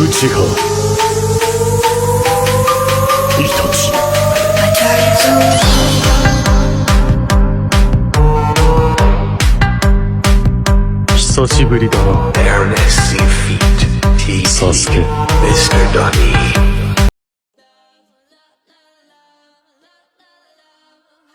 ちが命。久しぶりだな、サスケ。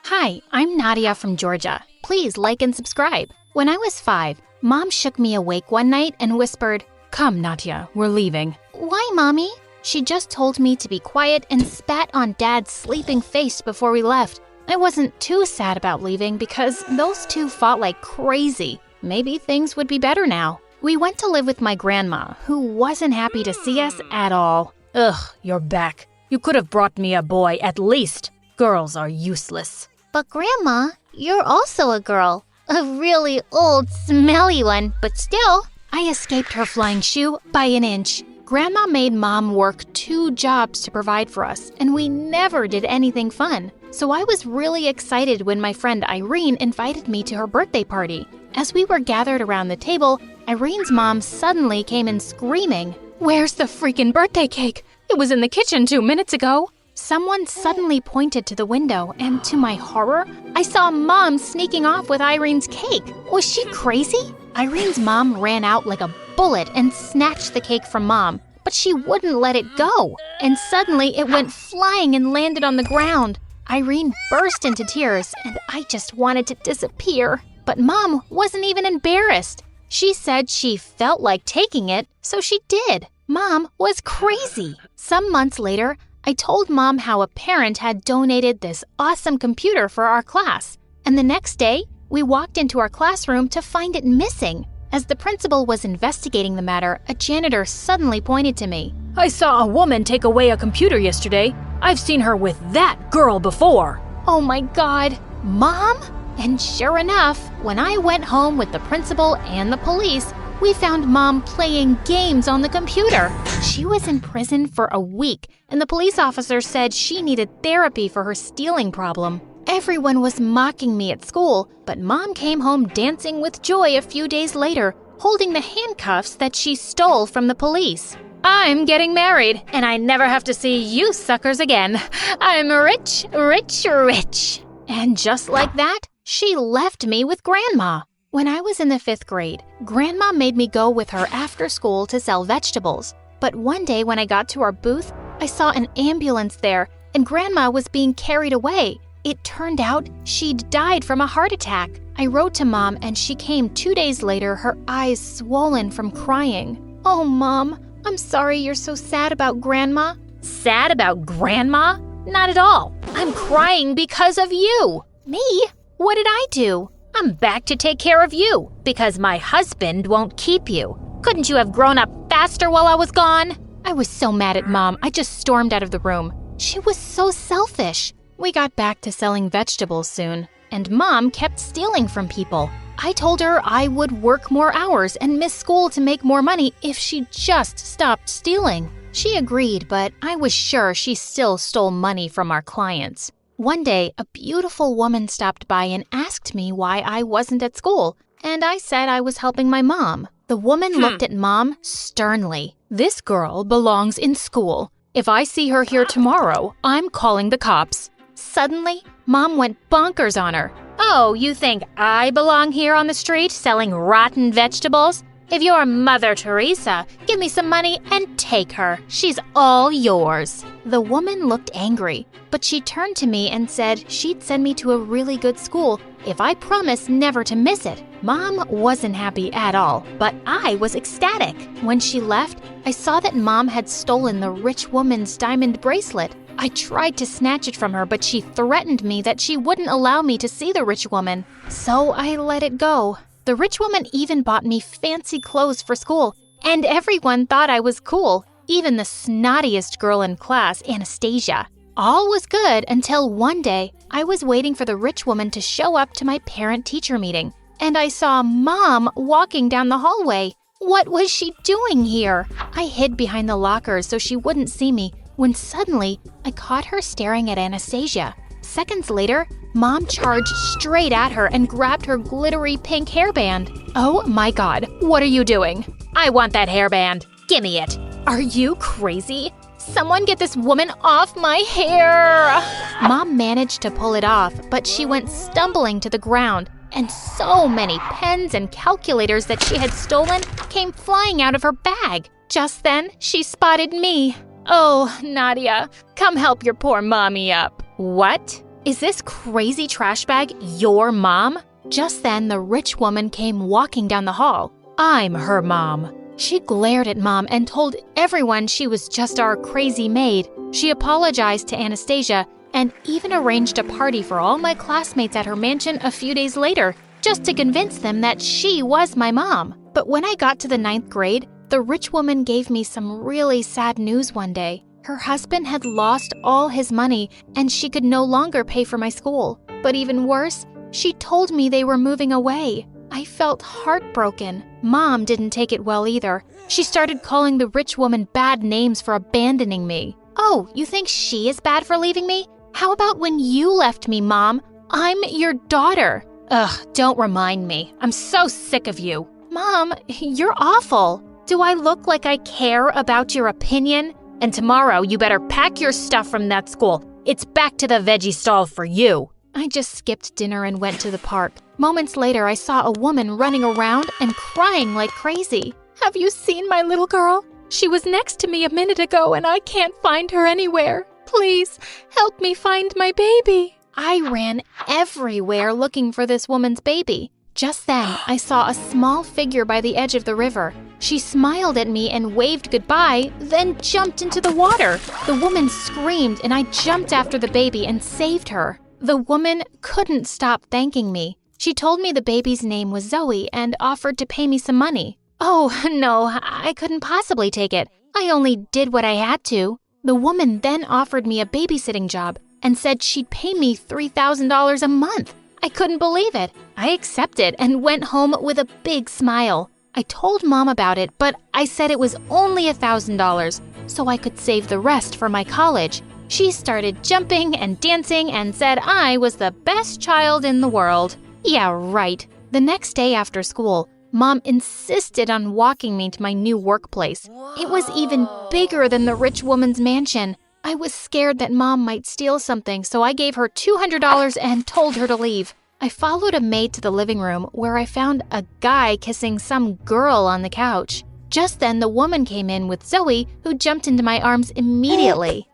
Hi, I'm Nadia from Georgia. Please like and subscribe. When I was 5, Mom shook me awake one night and whispered, "Come, Nadia, we're leaving." Why, Mommy? She just told me to be quiet and spat on Dad's sleeping face before we left. I wasn't too sad about leaving because those two fought like crazy. Maybe things would be better now. We went to live with my grandma, who wasn't happy to see us at all. Ugh, you're back. You could have brought me a boy at least. Girls are useless. But Grandma, you're also a girl. A really old, smelly one, but still. I escaped her flying shoe by an inch. Grandma made Mom work 2 jobs to provide for us, and we never did anything fun. So I was really excited when my friend Irene invited me to her birthday party. As we were gathered around the table, Irene's mom suddenly came in screaming, "Where's the freaking birthday cake? It was in the kitchen 2 minutes ago." Someone suddenly pointed to the window, and to my horror, I saw Mom sneaking off with Irene's cake. Was she crazy? Irene's mom ran out like a bullet and snatched the cake from Mom, but she wouldn't let it go. And suddenly it went flying and landed on the ground. Irene burst into tears, and I just wanted to disappear. But Mom wasn't even embarrassed. She said she felt like taking it, so she did. Mom was crazy. Some months later, I told Mom how a parent had donated this awesome computer for our class. And the next day, we walked into our classroom to find it missing. As the principal was investigating the matter, a janitor suddenly pointed to me. I saw a woman take away a computer yesterday. I've seen her with that girl before. Oh my God, Mom? And sure enough, when I went home with the principal and the police, we found Mom playing games on the computer. She was in prison for a week, and the police officer said she needed therapy for her stealing problem. Everyone was mocking me at school, but Mom came home dancing with joy a few days later, holding the handcuffs that she stole from the police. I'm getting married, and I never have to see you suckers again. I'm rich, rich, rich. And just like that, she left me with Grandma. When I was in the 5th grade, Grandma made me go with her after school to sell vegetables. But one day when I got to our booth, I saw an ambulance there, and Grandma was being carried away. It turned out she'd died from a heart attack. I wrote to Mom, and she came 2 days later, her eyes swollen from crying. Oh, Mom, I'm sorry you're so sad about Grandma. Sad about Grandma? Not at all. I'm crying because of you. Me? What did I do? I'm back to take care of you because my husband won't keep you. Couldn't you have grown up faster while I was gone? I was so mad at Mom, I just stormed out of the room. She was so selfish. We got back to selling vegetables soon, and Mom kept stealing from people. I told her I would work more hours and miss school to make more money if she just stopped stealing. She agreed, but I was sure she still stole money from our clients. One day, a beautiful woman stopped by and asked me why I wasn't at school, and I said I was helping my mom. The woman looked at Mom sternly. This girl belongs in school. If I see her here tomorrow, I'm calling the cops. Suddenly, Mom went bonkers on her. Oh, you think I belong here on the street selling rotten vegetables? If you're Mother Teresa, give me some money and take her. She's all yours. The woman looked angry, but she turned to me and said she'd send me to a really good school if I promised never to miss it. Mom wasn't happy at all, but I was ecstatic. When she left, I saw that Mom had stolen the rich woman's diamond bracelet. I tried to snatch it from her, but she threatened me that she wouldn't allow me to see the rich woman. So I let it go. The rich woman even bought me fancy clothes for school, and everyone thought I was cool, even the snottiest girl in class, Anastasia. All was good until one day I was waiting for the rich woman to show up to my parent-teacher meeting, and I saw Mom walking down the hallway. What was she doing here? I hid behind the lockers so she wouldn't see me, when suddenly I caught her staring at Anastasia. Seconds later, Mom charged straight at her and grabbed her glittery pink hairband. Oh my God, what are you doing? I want that hairband. Gimme it. Are you crazy? Someone get this woman off my hair! Mom managed to pull it off, but she went stumbling to the ground, and so many pens and calculators that she had stolen came flying out of her bag. Just then, she spotted me. Oh, Nadia, come help your poor mommy up. What? Is this crazy trash bag your mom? Just then, the rich woman came walking down the hall. I'm her mom. She glared at Mom and told everyone she was just our crazy maid. She apologized to Anastasia and even arranged a party for all my classmates at her mansion a few days later, just to convince them that she was my mom. But when I got to the 9th grade, the rich woman gave me some really sad news one day. Her husband had lost all his money and she could no longer pay for my school. But even worse, she told me they were moving away. I felt heartbroken. Mom didn't take it well either. She started calling the rich woman bad names for abandoning me. Oh, you think she is bad for leaving me? How about when you left me, Mom? I'm your daughter. Ugh, don't remind me. I'm so sick of you. Mom, you're awful. Do I look like I care about your opinion? And tomorrow you better pack your stuff from that school. It's back to the veggie stall for you. I just skipped dinner and went to the park. Moments later, I saw a woman running around and crying like crazy. Have you seen my little girl? She was next to me a minute ago and I can't find her anywhere. Please, help me find my baby. I ran everywhere looking for this woman's baby. Just then, I saw a small figure by the edge of the river. She smiled at me and waved goodbye, then jumped into the water. The woman screamed and I jumped after the baby and saved her. The woman couldn't stop thanking me. She told me the baby's name was Zoe and offered to pay me some money. Oh, no, I couldn't possibly take it. I only did what I had to. The woman then offered me a babysitting job and said she'd pay me $3,000 a month. I couldn't believe it. I accepted and went home with a big smile. I told Mom about it, but I said it was only $1,000 so I could save the rest for my college. She started jumping and dancing and said I was the best child in the world. Yeah, right. The next day after school, Mom insisted on walking me to my new workplace. It was even bigger than the rich woman's mansion. I was scared that Mom might steal something, so I gave her $200 and told her to leave. I followed a maid to the living room where I found a guy kissing some girl on the couch. Just then, the woman came in with Zoe, who jumped into my arms immediately.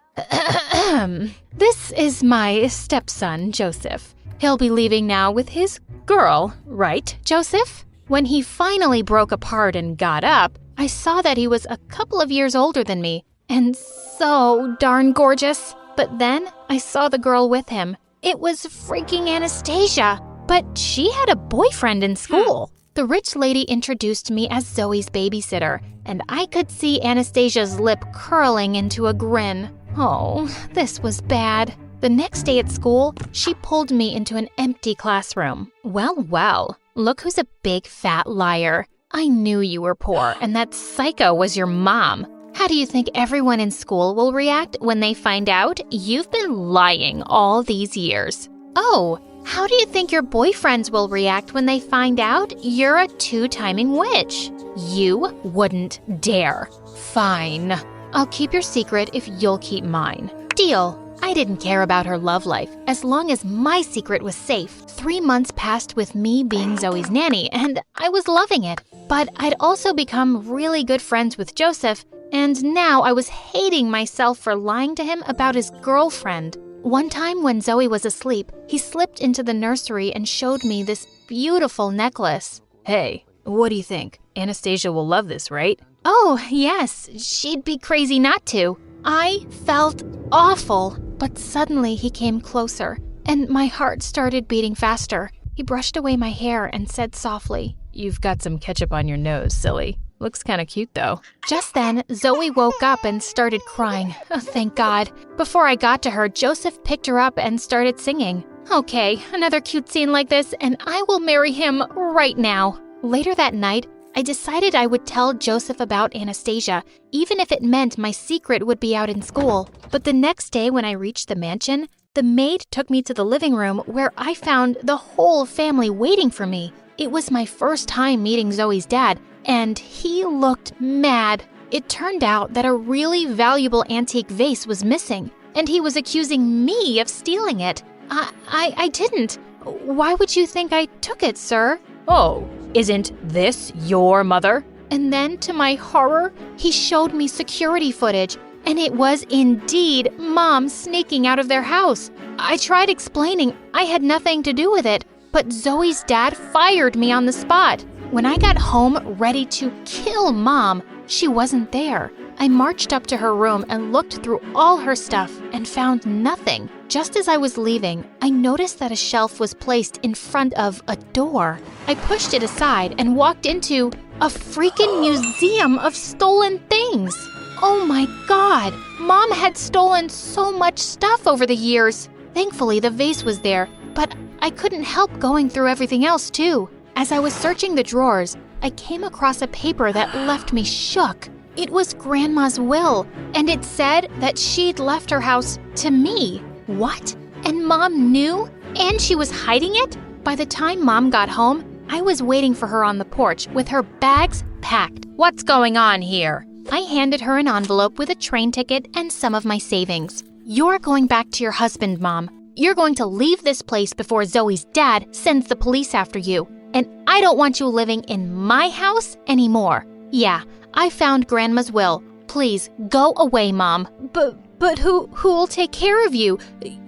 This is my stepson, Joseph. He'll be leaving now with his girl, right, Joseph? When he finally broke apart and got up, I saw that he was a couple of years older than me, and so darn gorgeous. But then I saw the girl with him. It was freaking Anastasia, but she had a boyfriend in school. The rich lady introduced me as Zoe's babysitter, and I could see Anastasia's lip curling into a grin. Oh, this was bad. The next day at school, she pulled me into an empty classroom. Well, look who's a big fat liar. I knew you were poor and that psycho was your mom. How do you think everyone in school will react when they find out you've been lying all these years? Oh, how do you think your boyfriends will react when they find out you're a two-timing witch? You wouldn't dare. Fine. I'll keep your secret if you'll keep mine. Deal. I didn't care about her love life as long as my secret was safe. 3 months passed with me being Zoe's nanny, and I was loving it. But I'd also become really good friends with Joseph, and now I was hating myself for lying to him about his girlfriend. One time when Zoe was asleep, he slipped into the nursery and showed me this beautiful necklace. Hey, what do you think? Anastasia will love this, right? Oh, yes, she'd be crazy not to. I felt awful, but suddenly he came closer, and my heart started beating faster. He brushed away my hair and said softly, "You've got some ketchup on your nose, silly. Looks kind of cute, though." Just then, Zoe woke up and started crying. Oh, thank God. Before I got to her, Joseph picked her up and started singing. Okay, another cute scene like this, and I will marry him right now. Later that night, I decided I would tell Joseph about Anastasia, even if it meant my secret would be out in school. But the next day when I reached the mansion, the maid took me to the living room where I found the whole family waiting for me. It was my first time meeting Zoe's dad, and he looked mad. It turned out that a really valuable antique vase was missing, and he was accusing me of stealing it. I didn't. Why would you think I took it, sir? Oh, isn't this your mother? And then, to my horror, he showed me security footage, and it was indeed Mom sneaking out of their house. I tried explaining I had nothing to do with it, but Zoe's dad fired me on the spot. When I got home ready to kill Mom, she wasn't there. I marched up to her room and looked through all her stuff and found nothing. Just as I was leaving, I noticed that a shelf was placed in front of a door. I pushed it aside and walked into a freaking museum of stolen things. Oh my God! Mom had stolen so much stuff over the years. Thankfully, the vase was there, but I couldn't help going through everything else too. As I was searching the drawers, I came across a paper that left me shook. It was Grandma's will, and it said that she'd left her house to me. What? And Mom knew? And she was hiding it? By the time Mom got home, I was waiting for her on the porch with her bags packed. What's going on here? I handed her an envelope with a train ticket and some of my savings. You're going back to your husband, Mom. You're going to leave this place before Zoe's dad sends the police after you. And I don't want you living in my house anymore. Yeah, I found Grandma's will. Please, go away, Mom. But who'll take care of you?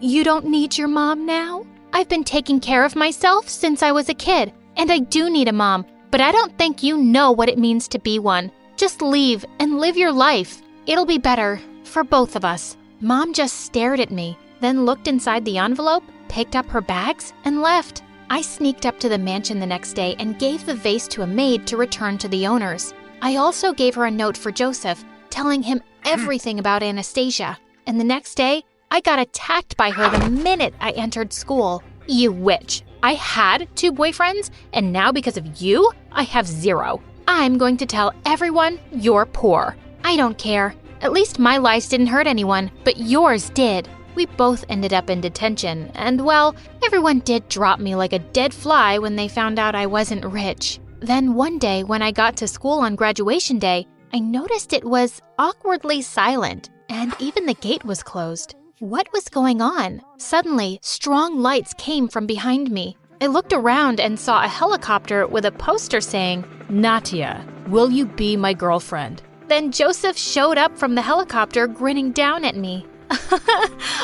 You don't need your mom now? I've been taking care of myself since I was a kid, and I do need a mom, but I don't think you know what it means to be one. Just leave and live your life. It'll be better for both of us. Mom just stared at me, then looked inside the envelope, picked up her bags, and left. I sneaked up to the mansion the next day and gave the vase to a maid to return to the owners. I also gave her a note for Joseph, telling him everything about Anastasia. And the next day, I got attacked by her the minute I entered school. You witch. I had 2 boyfriends, and now because of you, I have 0. I'm going to tell everyone you're poor. I don't care. At least my lies didn't hurt anyone, but yours did. We both ended up in detention, and well, everyone did drop me like a dead fly when they found out I wasn't rich. Then one day when I got to school on graduation day, I noticed it was awkwardly silent, and even the gate was closed. What was going on? Suddenly, strong lights came from behind me. I looked around and saw a helicopter with a poster saying, Natia, will you be my girlfriend? Then Joseph showed up from the helicopter grinning down at me.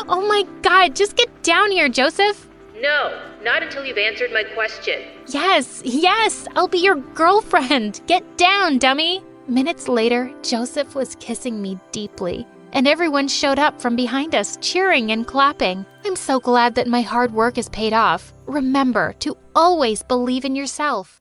Oh my God, just get down here, Joseph. No, not until you've answered my question. Yes, I'll be your girlfriend. Get down, dummy. Minutes later, Joseph was kissing me deeply, and everyone showed up from behind us, cheering and clapping. I'm so glad that my hard work has paid off. Remember to always believe in yourself.